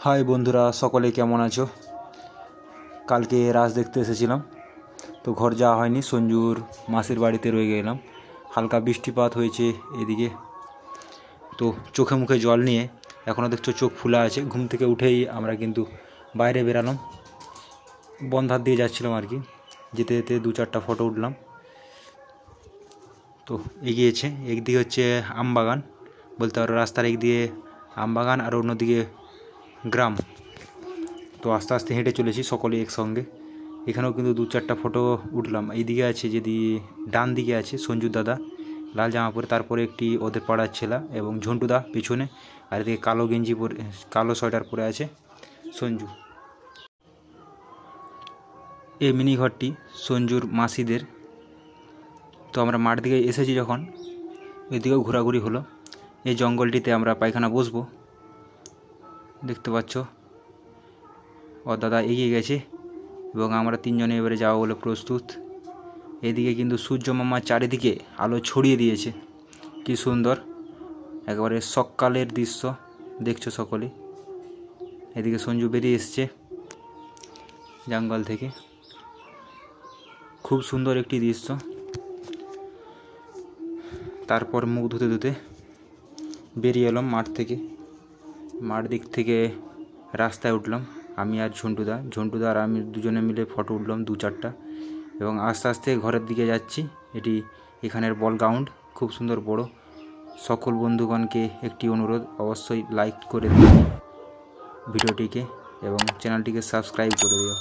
High বন্ধুরা, সকলে কেমন আছো? কালকে রাজ দেখতে এসেছিলাম, তো ঘর যাওয়া হয়নি। সঞ্জুর মাসির বাড়িতে রয়ে গেলাম। হালকা বৃষ্টিপাত হয়েছে এদিকে, তো চোখে মুখে জল নিয়ে এখনও দেখছো চোখ ফুলা আছে। ঘুম থেকে উঠেই আমরা কিন্তু বাইরে বেরালাম, বনধার দিয়ে যাচ্ছিলাম আর কি। যেতে যেতে 2-4টা ফটো উঠলাম। তো এগিয়েছে, একদিকে হচ্ছে আমবাগান বলতে পারো, রাস্তার একদিকে আমবাগান আর অন্যদিকে গ্রাম। তো আস্তে আস্তে হেঁটে চলেছি সকলেই একসঙ্গে। এখানেও কিন্তু 2-4টা ফটো উঠলাম। এইদিকে আছে, যদি ডান দিকে আছে সঞ্জুর দাদা লাল জামা পরে, তারপরে একটি ওদের পাড়ার ছেলা এবং ঝন্টুদা পিছনে, আর এদিকে কালো গেঞ্জি পরে, কালো সোয়েটার পরে আছে সঞ্জু। এই মিনি ঘরটি সঞ্জুর মাসিদের। তো আমরা মাঠ দিকে এসেছি যখন, এদিকেও ঘোরাঘুরি হলো। এই জঙ্গলটিতে আমরা পায়খানা বসবো, দেখতে পাচ্ছ। ও দাদা এগিয়ে গেছে এবং আমরা 3জনে এবারে যাওয়া বলে প্রস্তুত। এদিকে কিন্তু সূর্য মামা চারিদিকে আলো ছড়িয়ে দিয়েছে, কি সুন্দর একেবারে সকালের দৃশ্য দেখছো সকলে। এদিকে সঞ্জু বেরিয়ে এসছে জঙ্গল থেকে, খুব সুন্দর একটি দৃশ্য। তারপর মুখ ধুতে ধুতে বেরিয়ে এলাম মাঠ থেকে। মাঠ দিক থেকে রাস্তায় উঠলাম আমি আর ঝন্টুদা আর আমি 2জনে মিলে ফটো উঠলাম 2-4টা, এবং আস্তে আস্তে ঘরের দিকে যাচ্ছি। এটি এখানের বল গ্রাউন্ড, খুব সুন্দর বড়। সকল বন্ধুগণকে একটি অনুরোধ, অবশ্যই লাইক করে দিও ভিডিওটিকে এবং চ্যানেলটিকে সাবস্ক্রাইব করে দিও।